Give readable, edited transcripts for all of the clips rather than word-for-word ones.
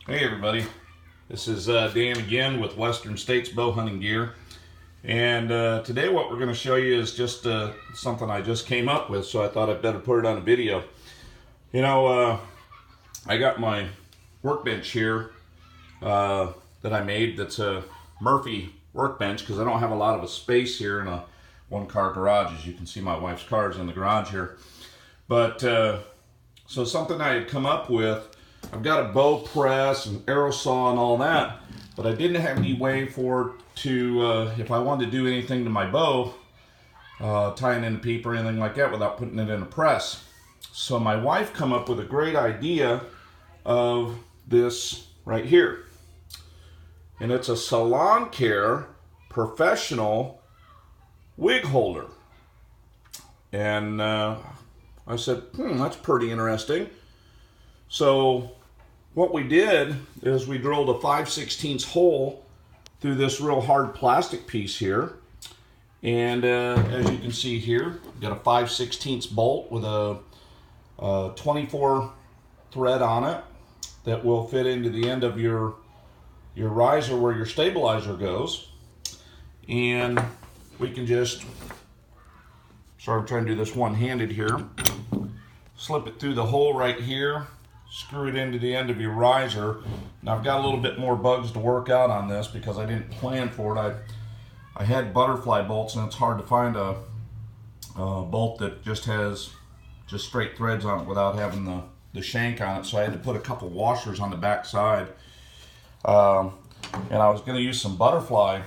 Hey everybody, this is Dan again with Western States Bow Hunting Gear, and today what we're going to show you is just something I just came up with, so I thought I'd better put it on a video. You know, I got my workbench here that I made. That's a Murphy workbench because I don't have a lot of a space here in a one-car garage. As you can see, my wife's car is in the garage here. But so something I had come up with. I've got a bow press and arrow saw and all that, but I didn't have any way for it to, if I wanted to do anything to my bow, tying in a peep or anything like that without putting it in a press. So my wife come up with a great idea of this right here. And it's a salon care professional wig holder. And I said, that's pretty interesting. So what we did is we drilled a 5/16 hole through this real hard plastic piece here. And as you can see here, we've got a 5/16 bolt with a 24 thread on it that will fit into the end of your riser where your stabilizer goes. And we can just, sorry, I'm trying to do this one-handed here, slip it through the hole right here, screw it into the end of your riser. Now I've got a little bit more bugs to work out on this because I didn't plan for it. I had butterfly bolts, and it's hard to find a bolt that just has just straight threads on it without having the shank on it. So I had to put a couple washers on the back side. And I was going to use some butterfly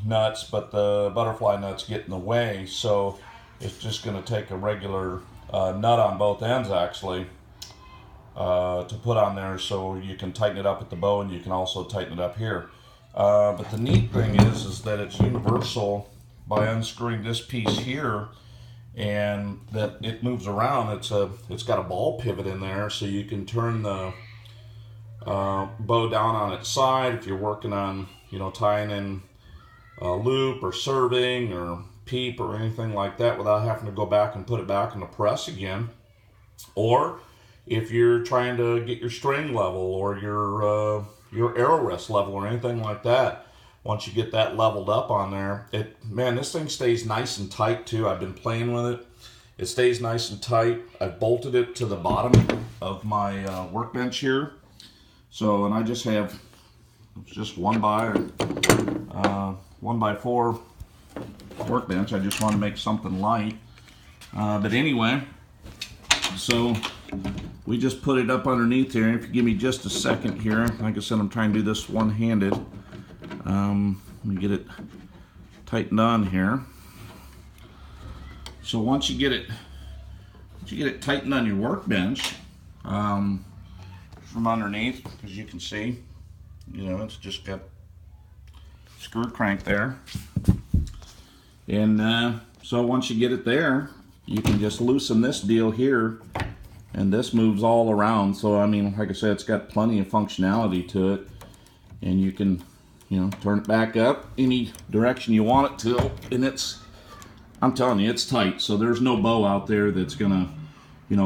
nuts, but the butterfly nuts get in the way. So it's just going to take a regular nut on both ends actually. To put on there so you can tighten it up at the bow, and you can also tighten it up here. But the neat thing is that it's universal by unscrewing this piece here, and that it moves around. It's got a ball pivot in there, so you can turn the bow down on its side if you're working on, tying in a loop or serving or peep or anything like that without having to go back and put it back in the press again. Or if you're trying to get your string level or your arrow rest level or anything like that, once you get that leveled up on there, this thing stays nice and tight too. I've been playing with it. It stays nice and tight. I've bolted it to the bottom of my workbench here. So, and I just have just 1x4 workbench. I just want to make something light. But anyway, so we just put it up underneath here. If you give me just a second here, like I said, I'm trying to do this one-handed. Let me get it tightened on here. So once you get it tightened on your workbench from underneath, as you can see, it's just got screw crank there. And so once you get it there, you can just loosen this deal here, and this moves all around. So like I said, it's got plenty of functionality to it, and you can turn it back up any direction you want it to. And I'm telling you, it's tight, so there's no bow out there that's gonna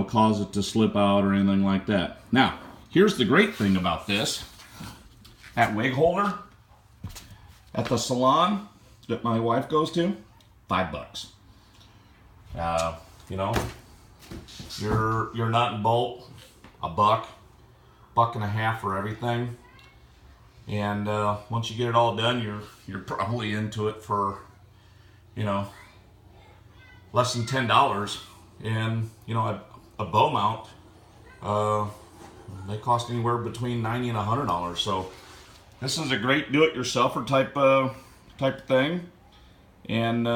cause it to slip out or anything like that. Now here's the great thing about this. That wig holder at the salon that my wife goes to, $5. Your nut and bolt, $1.50 for everything. And once you get it all done, you're probably into it for less than $10. And a bow mount, they cost anywhere between $90 and $100. So this is a great do-it-yourselfer type thing. And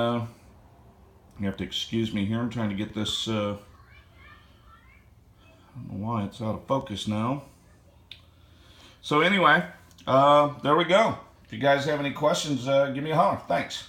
you have to excuse me here. I'm trying to get this. I don't know why it's out of focus now. So anyway, there we go. If you guys have any questions, give me a holler. Thanks.